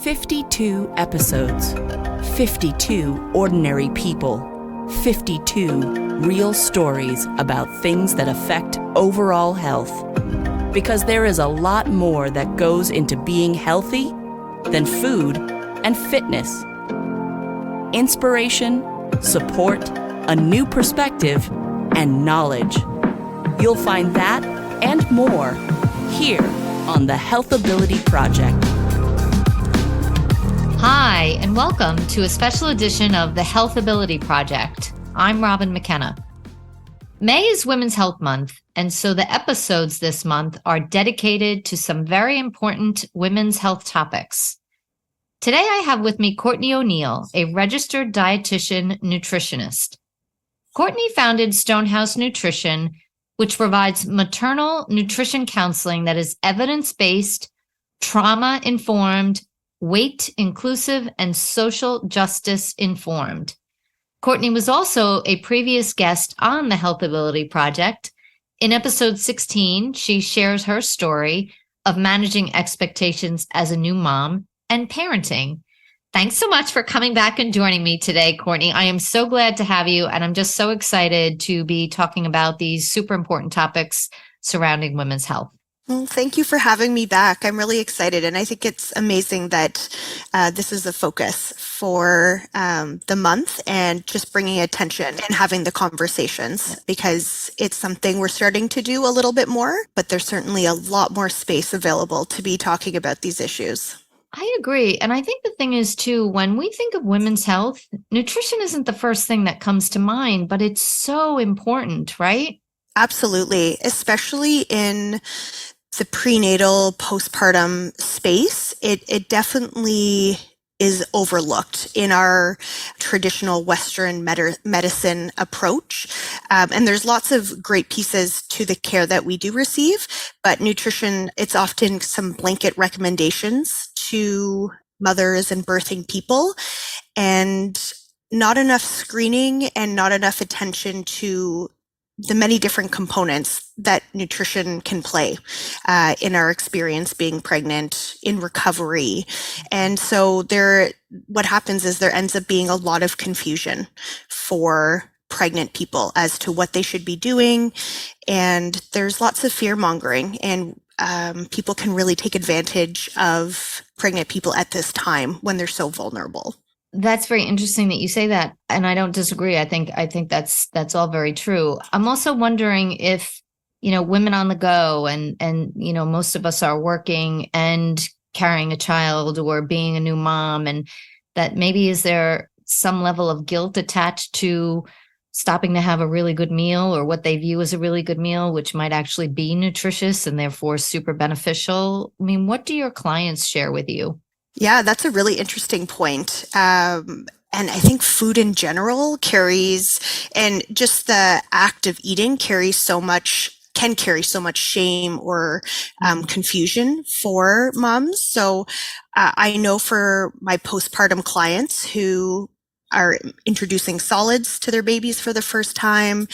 52 episodes, 52 ordinary people, 52 real stories about things that affect overall health. Because there is a lot more that goes into being healthy than food and fitness. Inspiration, support, a new perspective, and knowledge. You'll find that and more here on the Health Ability Project. Hi, and welcome to a special edition of the Health Ability Project. I'm Robin McKenna. May is Women's Health Month, and so the episodes this month are dedicated to some very important women's health topics. Today I have with me Courtney O'Neill, a registered dietitian-nutritionist. Courtney founded Stonehouse Nutrition, which provides maternal nutrition counseling that is evidence-based, trauma-informed, weight-inclusive, and social justice-informed. Courtney was also a previous guest on the Health Ability Project. In episode 16, she shares her story of managing expectations as a new mom and parenting. Thanks so much for coming back and joining me today, Courtney. I am so glad to have you, and I'm just so excited to be talking about these super important topics surrounding women's health. Well, thank you for having me back. I'm really excited, and I think it's amazing that this is the focus for the month and just bringing attention and having the conversations, because it's something we're starting to do a little bit more, but there's certainly a lot more space available to be talking about these issues. I agree. And I think the thing is, too, when we think of women's health, nutrition isn't the first thing that comes to mind, but it's so important, right? Absolutely, especially in the prenatal, postpartum space. It definitely is overlooked in our traditional Western medicine approach. And there's lots of great pieces to the care that we do receive, but nutrition, it's often some blanket recommendations to mothers and birthing people, and not enough screening and not enough attention to the many different components that nutrition can play in our experience being pregnant, in recovery. And so what happens is there ends up being a lot of confusion for pregnant people as to what they should be doing. And there's lots of fear mongering, and people can really take advantage of pregnant people at this time when they're so vulnerable. That's very interesting that you say that, and I don't disagree. I think that's all very true. I'm also wondering if, women on the go and most of us are working and carrying a child or being a new mom, and that maybe is there some level of guilt attached to stopping to have a really good meal or what they view as a really good meal, which might actually be nutritious and therefore super beneficial. I mean, what do your clients share with you? Yeah, that's a really interesting point. And I think food in general and just the act of eating can carry so much shame or confusion for moms. So I know for my postpartum clients who are introducing solids to their babies for the first time,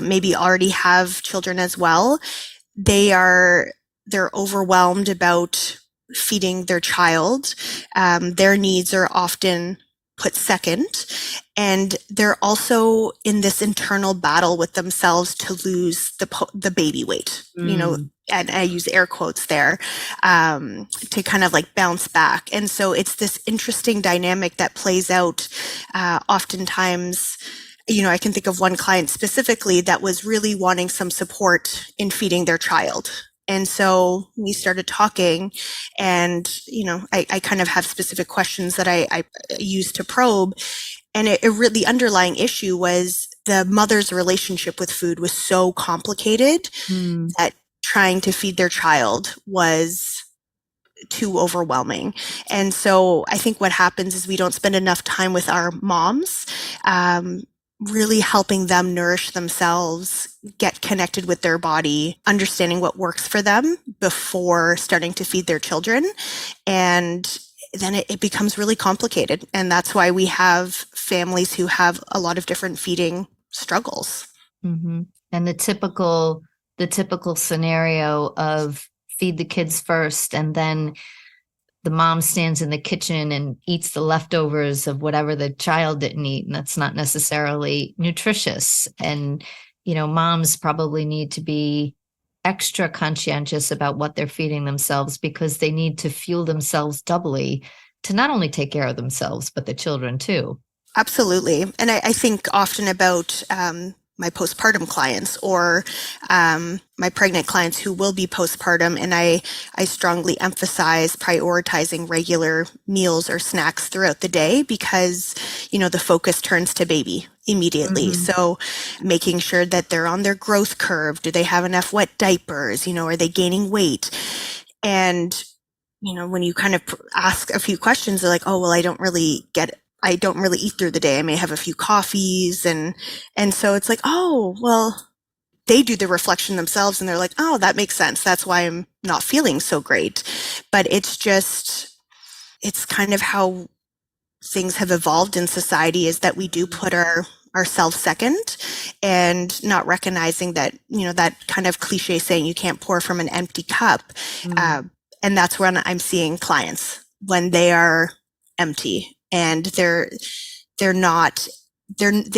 maybe already have children as well, they're overwhelmed about feeding their child. Their needs are often put second, and they're also in this internal battle with themselves to lose the baby weight, and I use air quotes there, to kind of like bounce back. And so it's this interesting dynamic that plays out oftentimes. I can think of one client specifically that was really wanting some support in feeding their child. And so we started talking, and, I kind of have specific questions that I use to probe. And the underlying issue was the mother's relationship with food was so complicated that trying to feed their child was too overwhelming. And so I think what happens is we don't spend enough time with our moms, really helping them nourish themselves, get connected with their body, understanding what works for them before starting to feed their children. And then it becomes really complicated. And that's why we have families who have a lot of different feeding struggles. Mm-hmm. And the typical scenario of feed the kids first and then the mom stands in the kitchen and eats the leftovers of whatever the child didn't eat, and that's not necessarily nutritious. And, moms probably need to be extra conscientious about what they're feeding themselves, because they need to fuel themselves doubly to not only take care of themselves, but the children too. Absolutely. And I think often about my postpartum clients or my pregnant clients who will be postpartum. And I strongly emphasize prioritizing regular meals or snacks throughout the day because, the focus turns to baby immediately. Mm-hmm. So making sure that they're on their growth curve. Do they have enough wet diapers? Are they gaining weight? And, when you kind of ask a few questions, they're like, oh, well, I don't really eat through the day. I may have a few coffees. And so it's like, oh, well, they do the reflection themselves and they're like, oh, that makes sense. That's why I'm not feeling so great. But it's kind of how things have evolved in society, is that we do put ourselves second and not recognizing that, that kind of cliche saying, you can't pour from an empty cup. Mm-hmm. And that's when I'm seeing clients when they are empty. And they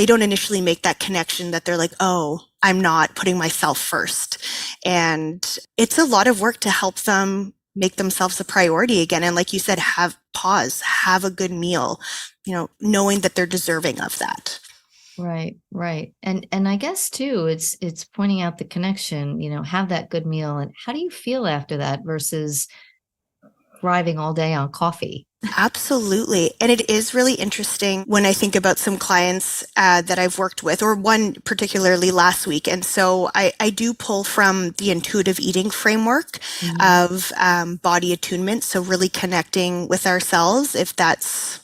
don't initially make that connection that they're like, oh, I'm not putting myself first. And it's a lot of work to help them make themselves a priority again. And like you said, have a good meal, knowing that they're deserving of that. Right. And I guess too, it's pointing out the connection, have that good meal. And how do you feel after that versus thriving all day on coffee? Absolutely. And it is really interesting when I think about some clients that I've worked with, or one particularly last week. And so I do pull from the intuitive eating framework of body attunement. So really connecting with ourselves, if that's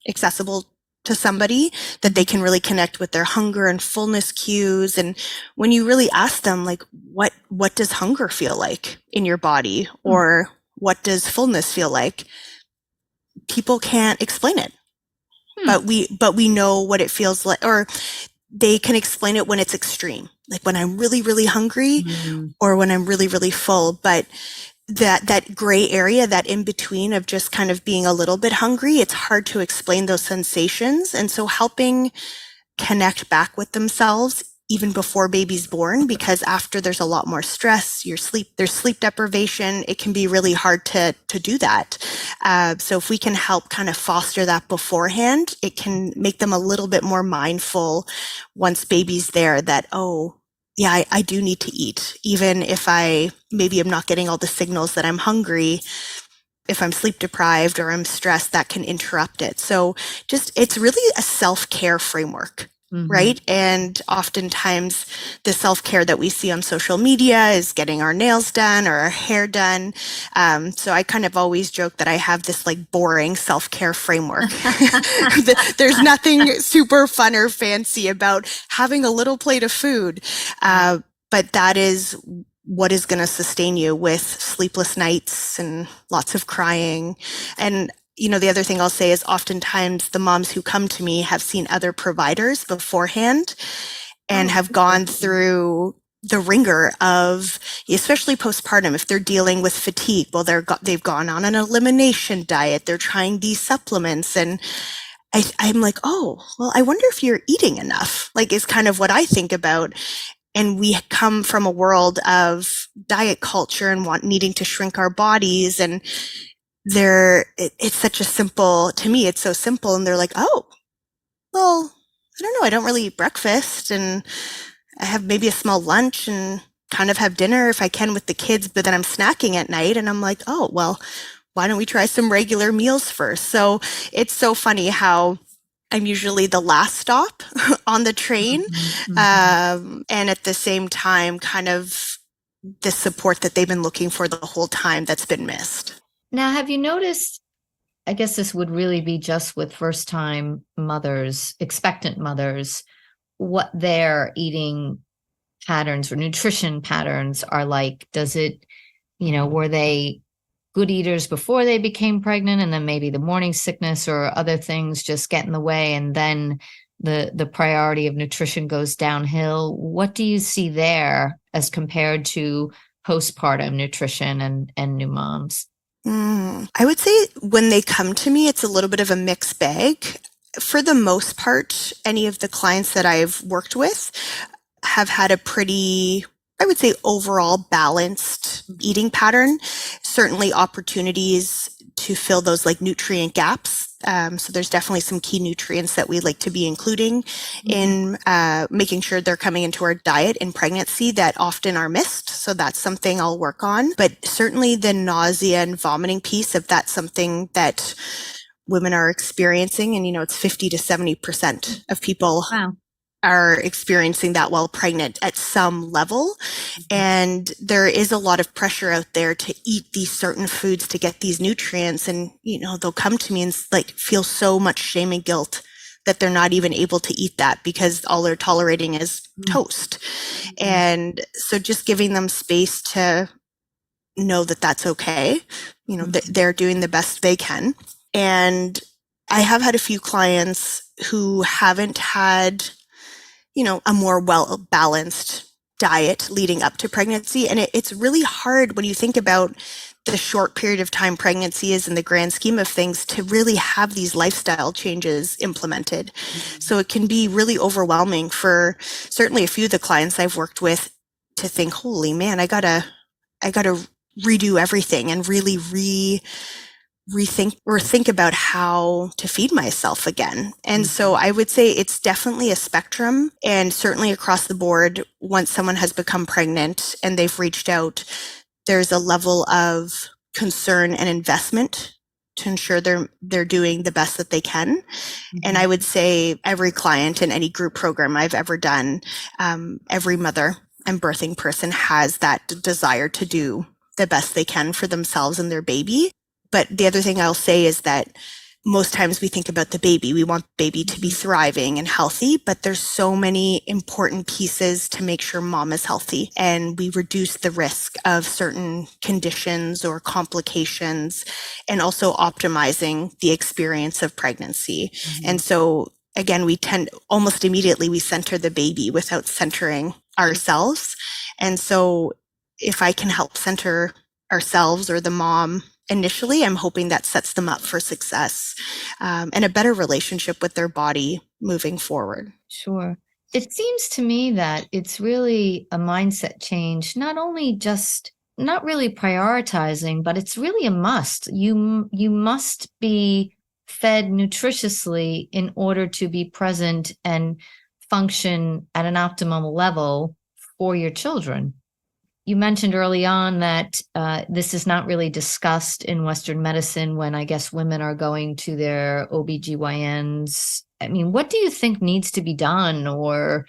accessible to somebody, that they can really connect with their hunger and fullness cues. And when you really ask them, like, what does hunger feel like in your body? Or what does fullness feel like? People can't explain it, but we know what it feels like, or they can explain it when it's extreme, like when I'm really, really hungry or when I'm really, really full. But that gray area, that in between of just kind of being a little bit hungry, it's hard to explain those sensations. And so helping connect back with themselves even before baby's born, because after there's a lot more stress, there's sleep deprivation, it can be really hard to do that. So if we can help kind of foster that beforehand, it can make them a little bit more mindful once baby's there that, oh, yeah, I do need to eat. Even if maybe I'm not getting all the signals that I'm hungry, if I'm sleep deprived or I'm stressed, that can interrupt it. So it's really a self-care framework. Right. And oftentimes the self-care that we see on social media is getting our nails done or our hair done. So I kind of always joke that I have this like boring self-care framework. There's nothing super fun or fancy about having a little plate of food. But that is what is going to sustain you with sleepless nights and lots of crying. And the other thing I'll say is oftentimes the moms who come to me have seen other providers beforehand and have gone through the ringer of, especially postpartum, if they're dealing with fatigue, well, they've gone on an elimination diet, they're trying these supplements. And I'm like, oh, well, I wonder if you're eating enough, like is kind of what I think about. And we come from a world of diet culture and needing to shrink our bodies, and it's such a simple, to me, it's so simple. And they're like, oh, well, I don't know. I don't really eat breakfast, and I have maybe a small lunch and kind of have dinner if I can with the kids, but then I'm snacking at night. And I'm like, oh, well, why don't we try some regular meals first? So it's so funny how I'm usually the last stop on the train. And at the same time, kind of the support that they've been looking for the whole time that's been missed. Now, have you noticed, I guess this would really be just with first-time mothers, expectant mothers, what their eating patterns or nutrition patterns are like? Does it, were they good eaters before they became pregnant, and then maybe the morning sickness or other things just get in the way, and then the priority of nutrition goes downhill? What do you see there as compared to postpartum nutrition and new moms? I would say when they come to me, it's a little bit of a mixed bag. For the most part, any of the clients that I've worked with have had a pretty, I would say, overall balanced eating pattern. Certainly opportunities to fill those like nutrient gaps. So there's definitely some key nutrients that we like to be including in making sure they're coming into our diet in pregnancy that often are missed. So that's something I'll work on. But certainly the nausea and vomiting piece, if that's something that women are experiencing, and it's 50 to 70% of people are experiencing that while pregnant at some level. And there is a lot of pressure out there to eat these certain foods to get these nutrients. And, they'll come to me and like feel so much shame and guilt that they're not even able to eat that because all they're tolerating is toast. And so just giving them space to know that that's okay. That they're doing the best they can. And I have had a few clients who haven't had a more well-balanced diet leading up to pregnancy. And it's really hard when you think about the short period of time pregnancy is in the grand scheme of things to really have these lifestyle changes implemented. So it can be really overwhelming for certainly a few of the clients I've worked with to think, holy man, I gotta redo everything and really rethink or think about how to feed myself again. And so I would say it's definitely a spectrum, and certainly across the board, once someone has become pregnant and they've reached out, there's a level of concern and investment to ensure they're doing the best that they can. And I would say every client in any group program I've ever done, every mother and birthing person has that desire to do the best they can for themselves and their baby. But the other thing I'll say is that most times we think about the baby. We want the baby to be thriving and healthy, but there's so many important pieces to make sure mom is healthy, and we reduce the risk of certain conditions or complications, and also optimizing the experience of pregnancy. And so again, we tend almost immediately we center the baby without centering ourselves. And so if I can help center ourselves or the mom initially, I'm hoping that sets them up for success and a better relationship with their body moving forward. Sure. It seems to me that it's really a mindset change, not only just not really prioritizing, but it's really a must. You must be fed nutritiously in order to be present and function at an optimum level for your children. You mentioned early on that this is not really discussed in Western medicine when I guess women are going to their OBGYNs. I mean, what do you think needs to be done? Or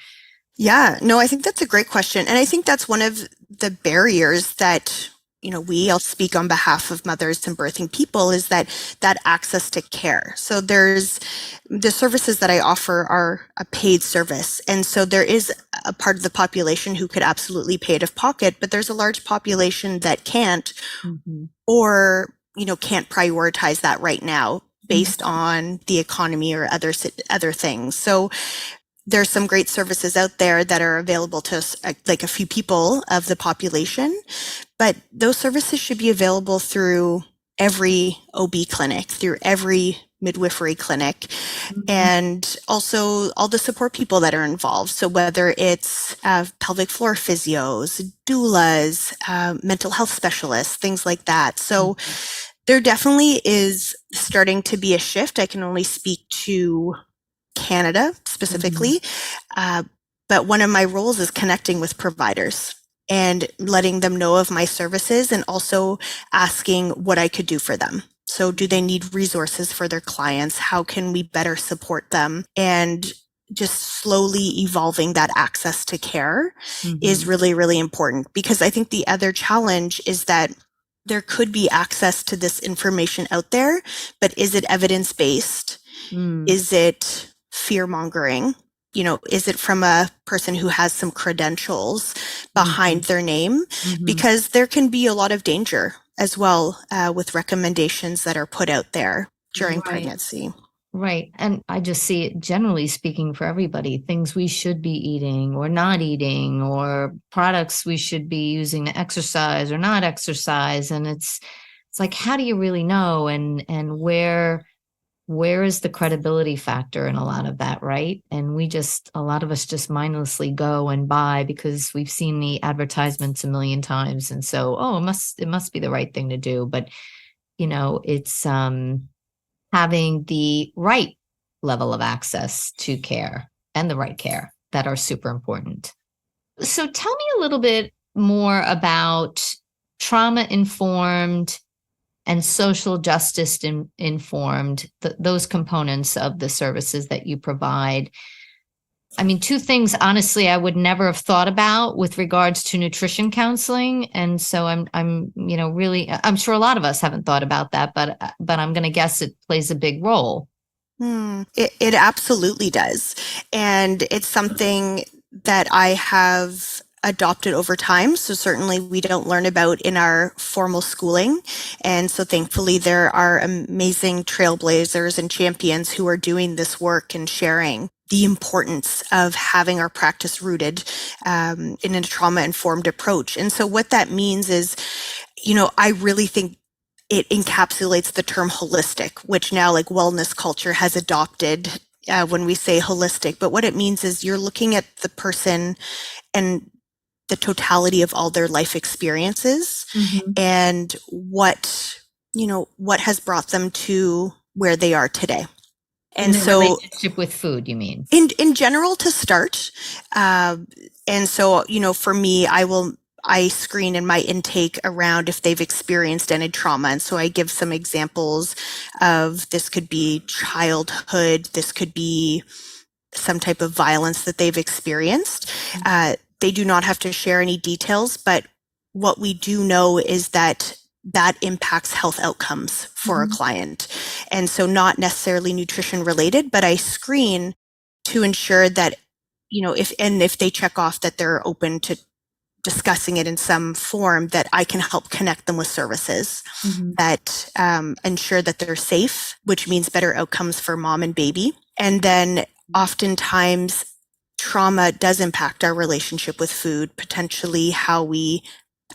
Yeah, no, I think that's a great question. And I think that's one of the barriers that, I'll speak on behalf of mothers and birthing people, is that access to care. So there's the services that I offer are a paid service. And so there is a part of the population who could absolutely pay it out of pocket, but there's a large population that can't or, can't prioritize that right now based on the economy or other things. So there's some great services out there that are available to like a few people of the population, but those services should be available through every OB clinic, through every midwifery clinic, and also all the support people that are involved. So whether it's pelvic floor physios, doulas, mental health specialists, things like that. So there definitely is starting to be a shift. I can only speak to Canada specifically, but one of my roles is connecting with providers and letting them know of my services, and also asking what I could do for them. So do they need resources for their clients? How can we better support them? And just slowly evolving that access to care is really, really important, because I think the other challenge is that there could be access to this information out there, but is it evidence-based? Is it fear-mongering? Is it from a person who has some credentials behind their name? Because there can be a lot of danger as well with recommendations that are put out there during pregnancy. Right. And I just see it generally speaking for everybody, things we should be eating or not eating, or products we should be using to exercise or not exercise. And it's it's like, how do you really know? And where is the credibility factor in a lot of that, right? And a lot of us just mindlessly go and buy because we've seen the advertisements a million times. And so, oh, it must be the right thing to do. But, it's having the right level of access to care and the right care that are super important. So tell me a little bit more about trauma-informed and social justice informed, those components of the services that you provide. I mean, two things, honestly, I would never have thought about with regards to nutrition counseling. And so I'm really, I'm sure a lot of us haven't thought about that, but I'm going to guess it plays a big role. It absolutely does. And it's something that I have adopted over time. So certainly we don't learn about in our formal schooling. And so thankfully there are amazing trailblazers and champions who are doing this work and sharing the importance of having our practice rooted in a trauma-informed approach. And so what that means is, I really think it encapsulates the term holistic, which now like wellness culture has adopted when we say holistic. But what it means is you're looking at the person and the totality of all their life experiences and what has brought them to where they are today. And so relationship with food, you mean? In general to start. And so, for me, I screen in my intake around if they've experienced any trauma. And so I give some examples of this could be childhood, this could be some type of violence that they've experienced. They do not have to share any details, but what we do know is that impacts health outcomes for a client. And so not necessarily nutrition related, but I screen to ensure that, if they check off that they're open to discussing it in some form, that I can help connect them with services that ensure that they're safe, which means better outcomes for mom and baby. And then oftentimes trauma does impact our relationship with food, potentially how we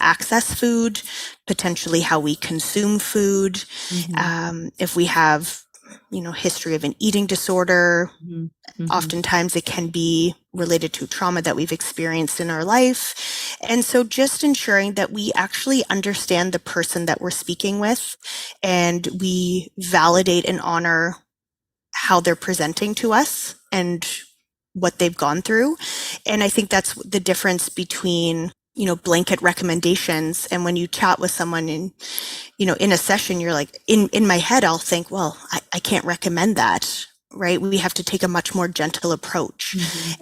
access food, potentially how we consume food. If we have, history of an eating disorder, oftentimes it can be related to trauma that we've experienced in our life. And so just ensuring that we actually understand the person that we're speaking with and we validate and honor how they're presenting to us and what they've gone through. And I think that's the difference between, blanket recommendations. And when you chat with someone in a session, you're like, in my head, I'll think, well, I can't recommend that, right? We have to take a much more gentle approach.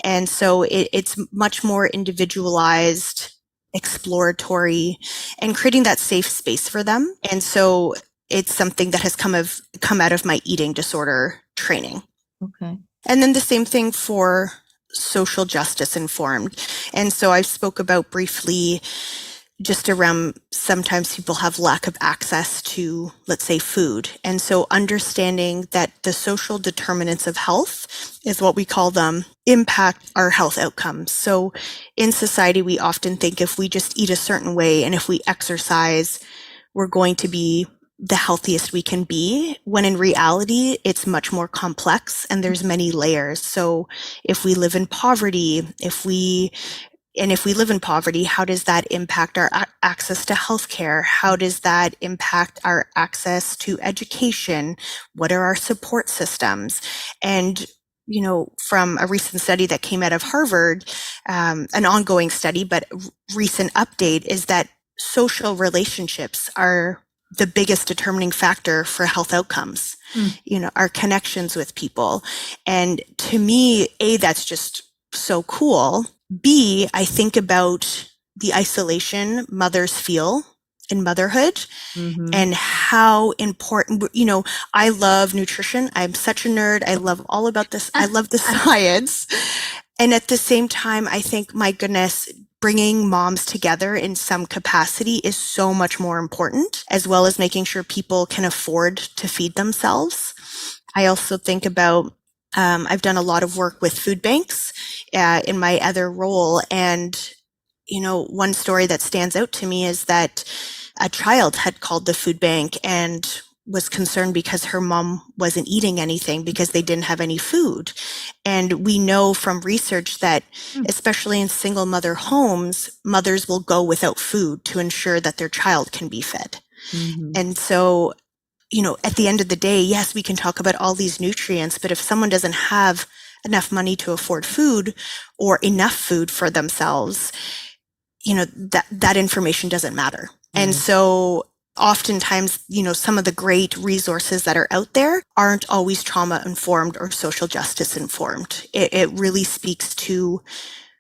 And so it's much more individualized, exploratory, and creating that safe space for them. And so it's something that has come out of my eating disorder training. Okay. And then the same thing for social justice informed. And so I spoke about briefly just around sometimes people have lack of access to, let's say, food. And so understanding that the social determinants of health is what we call them, impact our health outcomes. So in society, we often think if we just eat a certain way and if we exercise, we're going to be the healthiest we can be, when in reality, it's much more complex and there's many layers. So if we live in poverty, if we live in poverty, how does that impact our access to healthcare? How does that impact our access to education? What are our support systems? And, from a recent study that came out of Harvard, an ongoing study, but recent update is that social relationships are the biggest determining factor for health outcomes, our connections with people. And to me, A, that's just so cool. B, I think about the isolation mothers feel in motherhood and how important, I love nutrition. I'm such a nerd. I love all about this. I love the science. And at the same time, I think, my goodness, bringing moms together in some capacity is so much more important, as well as making sure people can afford to feed themselves. I also think about, I've done a lot of work with food banks in my other role. And, one story that stands out to me is that a child had called the food bank and was concerned because her mom wasn't eating anything because they didn't have any food. And we know from research that, especially in single mother homes, mothers will go without food to ensure that their child can be fed. Mm-hmm. And so, at the end of the day, yes, we can talk about all these nutrients, but if someone doesn't have enough money to afford food or enough food for themselves, that information doesn't matter. And so oftentimes, some of the great resources that are out there aren't always trauma informed or social justice informed. It really speaks to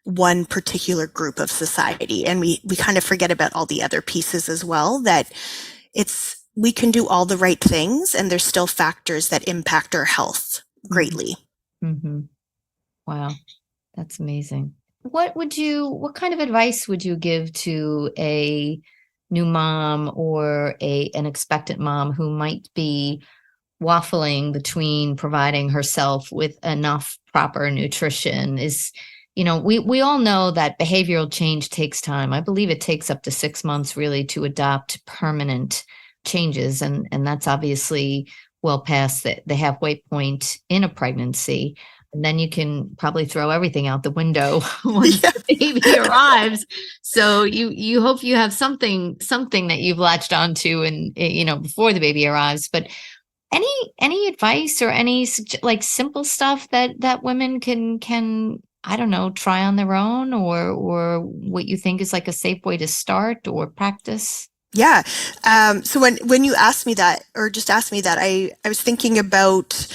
one particular group of society. And we kind of forget about all the other pieces as well, that we can do all the right things and there's still factors that impact our health greatly. Mm-hmm. Wow. That's amazing. What kind of advice would you give to a new mom or an expectant mom who might be waffling between providing herself with enough proper nutrition? We all know that behavioral change takes time. I believe it takes up to 6 months really to adopt permanent changes. And that's obviously well past the halfway point in a pregnancy. And then you can probably throw everything out the window once the baby arrives. So you hope you have something that you've latched onto and before the baby arrives. But any advice or any like simple stuff that women can I don't know, try on their own, or what you think is like a safe way to start or practice? Yeah. So when you asked me that, or just asked me that, I was thinking about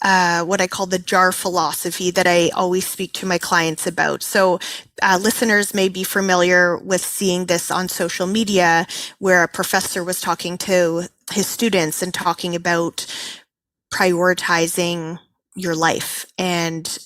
what I call the jar philosophy that I always speak to my clients about. So listeners may be familiar with seeing this on social media, where a professor was talking to his students and talking about prioritizing your life and,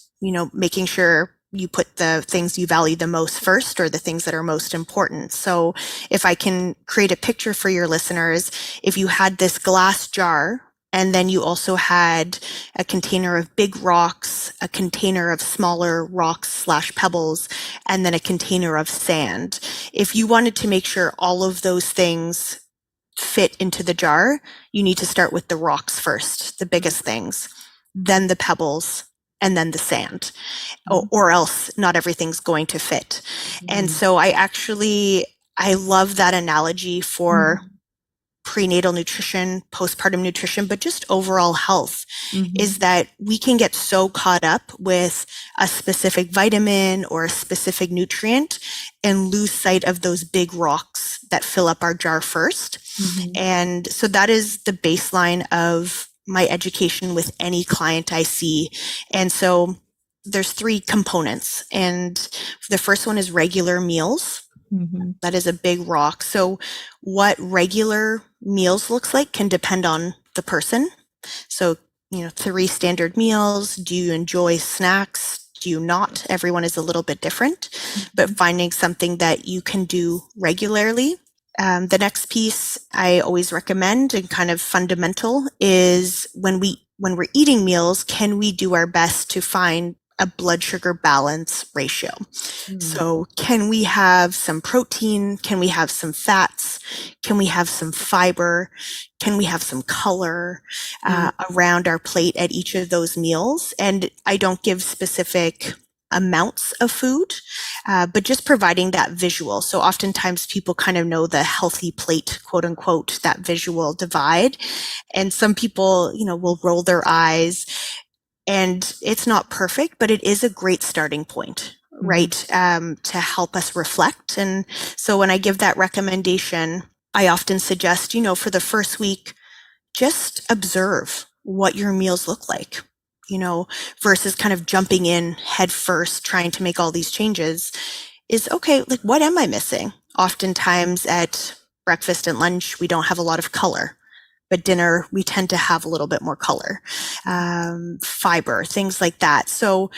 making sure you put the things you value the most first, or the things that are most important. So if I can create a picture for your listeners, if you had this glass jar, and then you also had a container of big rocks, a container of smaller rocks / pebbles, and then a container of sand. If you wanted to make sure all of those things fit into the jar, you need to start with the rocks first, the biggest things, then the pebbles, and then the sand, or else not everything's going to fit. And so I love that analogy for prenatal nutrition, postpartum nutrition, but just overall health, is that we can get so caught up with a specific vitamin or a specific nutrient and lose sight of those big rocks that fill up our jar first. And so that is the baseline of my education with any client I see. And so there's 3 components. And the first one is regular meals. That is a big rock. So what regular meals looks like can depend on the person. So, 3 standard meals. Do you enjoy snacks? Do you not? Everyone is a little bit different, but finding something that you can do regularly. The next piece I always recommend, and kind of fundamental, is when we're eating meals, can we do our best to find a blood sugar balance ratio? So can we have some protein? Can we have some fats? Can we have some fiber? Can we have some color around our plate at each of those meals? And I don't give specific amounts of food, but just providing that visual. So oftentimes people kind of know the healthy plate, quote unquote, that visual divide. And some people, will roll their eyes. And it's not perfect, but it is a great starting point, right? To help us reflect. And so when I give that recommendation, I often suggest, for the first week, just observe what your meals look like, versus kind of jumping in head first, trying to make all these changes. Is okay, like, what am I missing? Oftentimes at breakfast and lunch, we don't have a lot of color. But dinner, we tend to have a little bit more color, fiber, things like that. So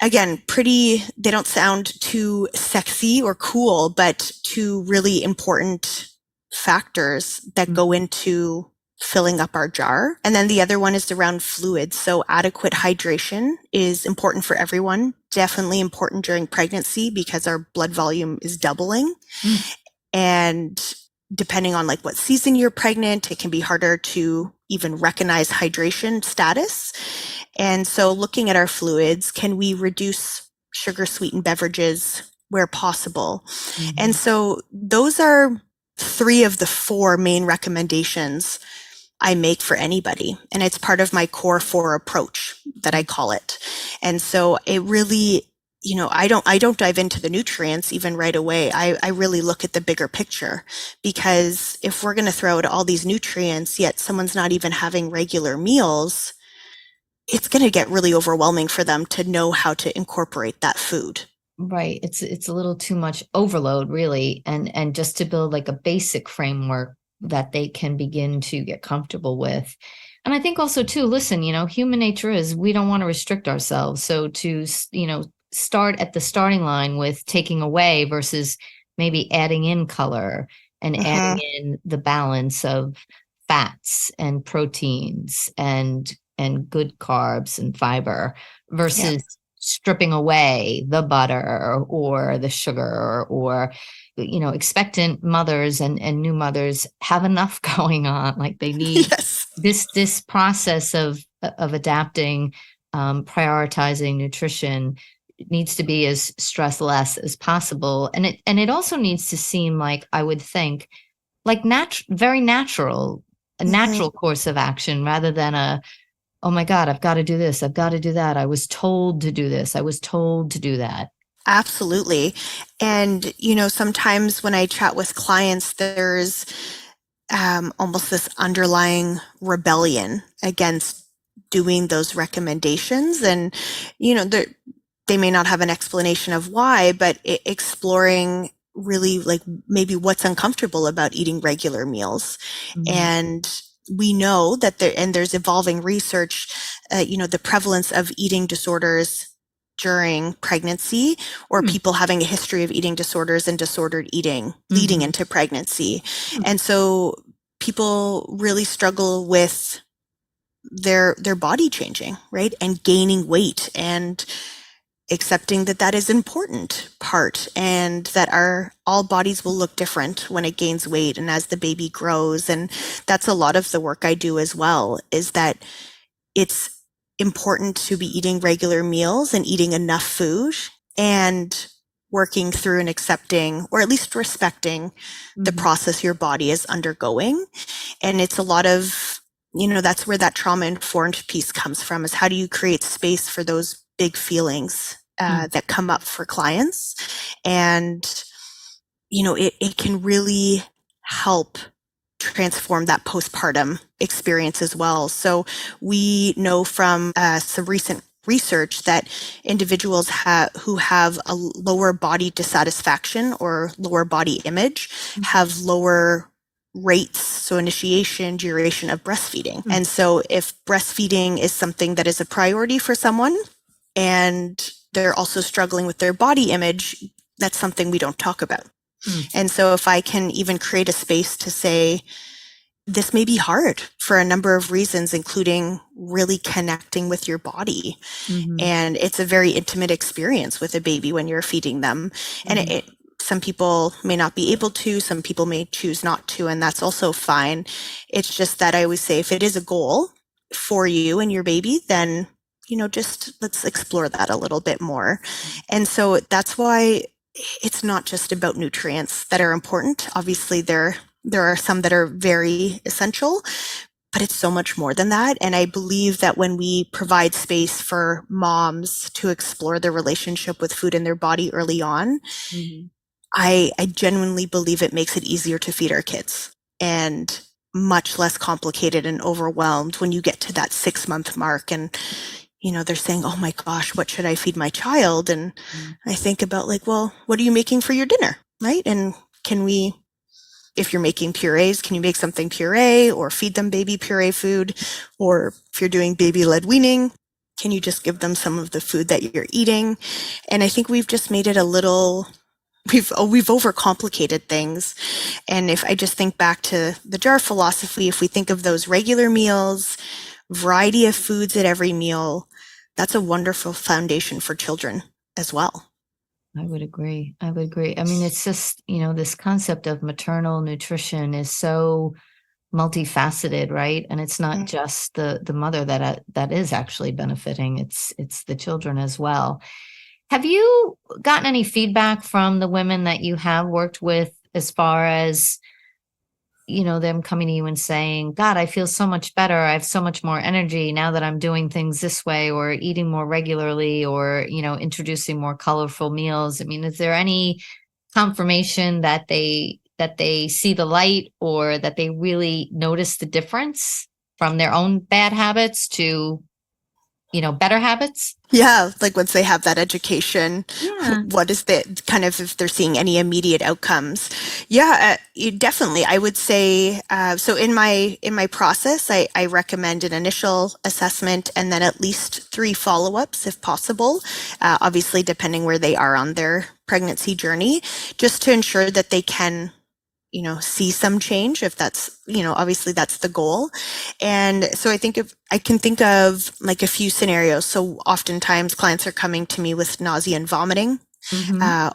again, they don't sound too sexy or cool, but 2 really important factors that go into filling up our jar. And then the other one is around fluids. So adequate hydration is important for everyone, definitely important during pregnancy because our blood volume is doubling. And depending on like what season you're pregnant, it can be harder to even recognize hydration status. And so looking at our fluids, can we reduce sugar sweetened beverages where possible? Mm-hmm. And so those are 3 of the 4 main recommendations I make for anybody. And it's part of my core 4 approach that I call it. And so it really, I don't dive into the nutrients even right away. I really look at the bigger picture, because if we're going to throw out all these nutrients, yet someone's not even having regular meals, it's going to get really overwhelming for them to know how to incorporate that food. Right. It's a little too much overload, really. And just to build like a basic framework that they can begin to get comfortable with. And I think also too, listen, human nature is we don't want to restrict ourselves. So to, start at the starting line with taking away versus maybe adding in color and adding in the balance of fats and proteins and good carbs and fiber versus stripping away the butter or the sugar, or expectant mothers and new mothers have enough going on. Like they need this process of adapting, prioritizing nutrition needs to be as stress less as possible. And it also needs to seem like, I would think, like very natural, a natural course of action, rather than oh my God, I've got to do this, I've got to do that. I was told to do this, I was told to do that. Absolutely. And, sometimes when I chat with clients, there's almost this underlying rebellion against doing those recommendations. And, they may not have an explanation of why, but exploring really like maybe what's uncomfortable about eating regular meals. And we know that there's evolving research, the prevalence of eating disorders during pregnancy, or people having a history of eating disorders and disordered eating leading into pregnancy. And so people really struggle with their body changing, right? And gaining weight, and accepting that is important part, and that all bodies will look different when it gains weight and as the baby grows. And that's a lot of the work I do as well, is that it's important to be eating regular meals and eating enough food, and working through and accepting, or at least respecting, the process your body is undergoing. And it's a lot of, that's where that trauma-informed piece comes from, is how do you create space for those big feelings that come up for clients. And, it can really help transform that postpartum experience as well. So we know from some recent research that individuals who have a lower body dissatisfaction or lower body image have lower rates, so initiation, duration of breastfeeding. And so if breastfeeding is something that is a priority for someone, and they're also struggling with their body image, that's something we don't talk about. And so if I can even create a space to say, this may be hard for a number of reasons, including really connecting with your body. And it's a very intimate experience with a baby when you're feeding them. And some people may not be able to, some people may choose not to, and that's also fine. It's just that I always say, if it is a goal for you and your baby, then just let's explore that a little bit more. And so that's why it's not just about nutrients that are important. Obviously, there are some that are very essential, but it's so much more than that. And I believe that when we provide space for moms to explore their relationship with food and their body early on, I genuinely believe it makes it easier to feed our kids, and much less complicated and overwhelmed when you get to that 6-month mark and they're saying, oh my gosh, what should I feed my child? And I think about like, well, what are you making for your dinner? Right? And if you're making purees, can you make something puree, or feed them baby puree food? Or if you're doing baby-led weaning, can you just give them some of the food that you're eating? And I think we've just made it we've overcomplicated things. And if I just think back to the jar philosophy, if we think of those regular meals, variety of foods at every meal, that's a wonderful foundation for children as well. I would agree. I would agree. I mean, it's just, this concept of maternal nutrition is so multifaceted, right? And it's not just the mother that is actually benefiting. It's the children as well. Have you gotten any feedback from the women that you have worked with as far as, them coming to you and saying, God, I feel so much better. I have so much more energy now that I'm doing things this way, or eating more regularly, or, introducing more colorful meals? I mean, is there any confirmation that they see the light, or that they really notice the difference from their own bad habits to, better habits? Yeah, like once they have that education, Yeah. what is the kind of, if they're seeing any immediate outcomes? Yeah, definitely. I would say, so in my process, I recommend an initial assessment and then at least 3 follow-ups if possible, obviously depending where they are on their pregnancy journey, just to ensure that they can see some change, if that's, obviously that's the goal. And so I can think of like a few scenarios. So oftentimes clients are coming to me with nausea and vomiting,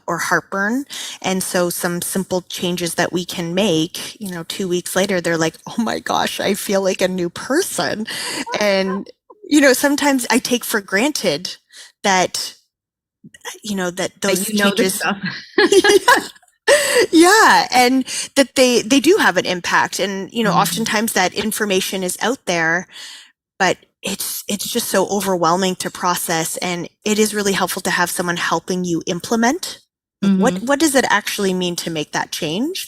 or heartburn. And so some simple changes that we can make, 2 weeks later, they're like, oh my gosh, I feel like a new person. And, sometimes I take for granted that, that those changes. Stuff. Yeah, and that they do have an impact. And, oftentimes that information is out there, but it's just so overwhelming to process. And it is really helpful to have someone helping you implement. What does it actually mean to make that change?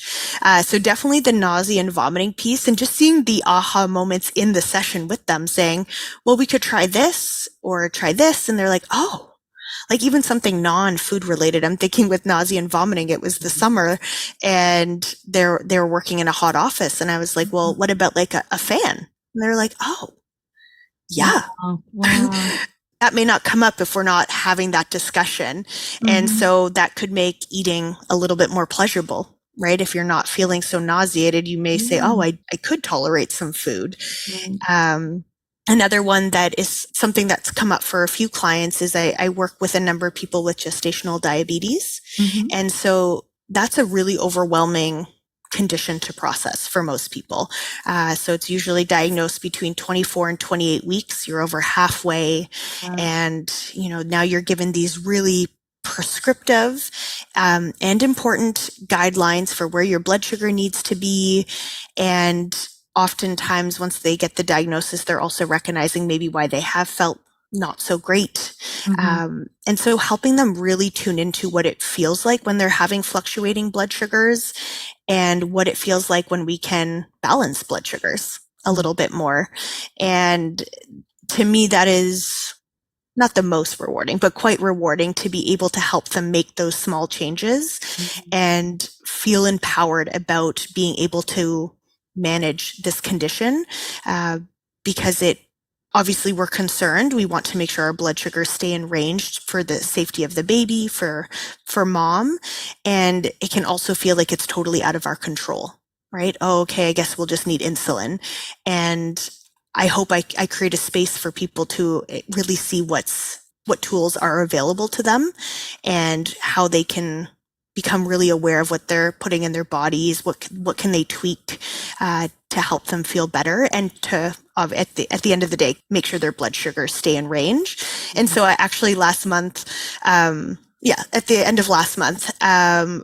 So definitely the nausea and vomiting piece, and just seeing the aha moments in the session with them, saying, well, we could try this or try this. And they're like, oh, like even something non-food related. I'm thinking with nausea and vomiting, it was the summer and they're working in a hot office. And I was like, well, what about like a fan? And they're like, oh, yeah. Wow. That may not come up if we're not having that discussion. And so that could make eating a little bit more pleasurable, right? If you're not feeling so nauseated, you may say, oh, I could tolerate some food. Another one that is something that's come up for a few clients is I work with a number of people with gestational diabetes. And so that's a really overwhelming condition to process for most people. So it's usually diagnosed between 24 and 28 weeks. You're over halfway. Wow. And, now you're given these really prescriptive and important guidelines for where your blood sugar needs to be. And oftentimes, once they get the diagnosis, they're also recognizing maybe why they have felt not so great. And so helping them really tune into what it feels like when they're having fluctuating blood sugars, and what it feels like when we can balance blood sugars a little bit more. And to me, that is not the most rewarding, but quite rewarding to be able to help them make those small changes and feel empowered about being able to manage this condition, because obviously we're concerned. We want to make sure our blood sugars stay in range for the safety of the baby, for mom. And it can also feel like it's totally out of our control, right? Oh, okay, I guess we'll just need insulin. And I hope I create a space for people to really see what tools are available to them and how they can become really aware of what they're putting in their bodies, what can they tweak to help them feel better, and to at the end of the day make sure their blood sugars stay in range. And so I actually last month, at the end of last month,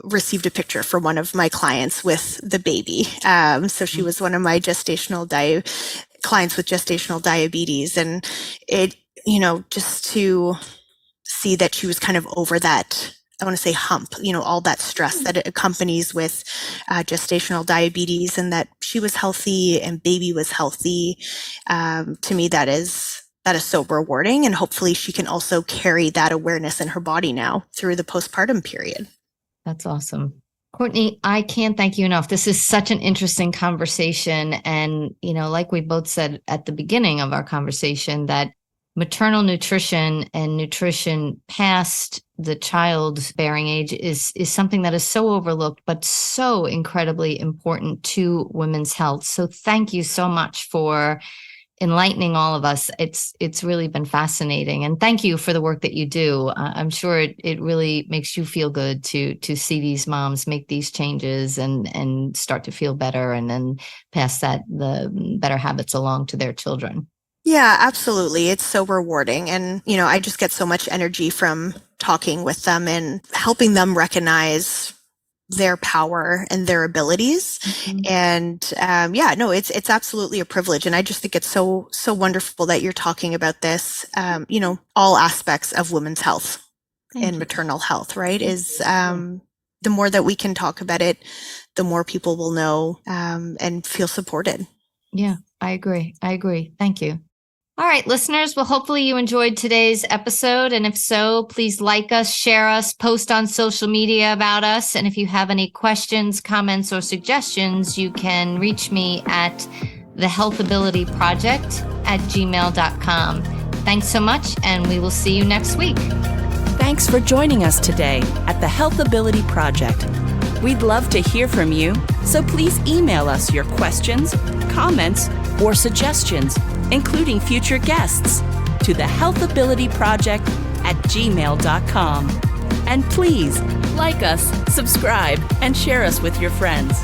received a picture from one of my clients with the baby. So she was one of my clients with gestational diabetes, and it, just to see that she was kind of over that, I want to say hump, all that stress that it accompanies with gestational diabetes, and that she was healthy and baby was healthy. To me, that is so rewarding. And hopefully she can also carry that awareness in her body now through the postpartum period. That's awesome. Courtney, I can't thank you enough. This is such an interesting conversation. And, like we both said at the beginning of our conversation, that maternal nutrition and nutrition past the childbearing age is something that is so overlooked, but so incredibly important to women's health. So thank you so much for enlightening all of us. It's really been fascinating. And thank you for the work that you do. I'm sure it really makes you feel good to see these moms make these changes and start to feel better, and then pass the better habits along to their children. Yeah, absolutely. It's so rewarding. And, I just get so much energy from talking with them and helping them recognize their power and their abilities. And it's absolutely a privilege. And I just think it's so wonderful that you're talking about this, all aspects of women's health and maternal health, right? Is the more that we can talk about it, the more people will know and feel supported. Yeah, I agree. Thank you. All right, listeners. Well, hopefully you enjoyed today's episode. And if so, please like us, share us, post on social media about us. And if you have any questions, comments, or suggestions, you can reach me at thehealthabilityproject@gmail.com. Thanks so much, and we will see you next week. Thanks for joining us today at the Healthability Project. We'd love to hear from you, so please email us your questions, comments, or suggestions, including future guests, to thehealthabilityproject@gmail.com. And please like us, subscribe, and share us with your friends.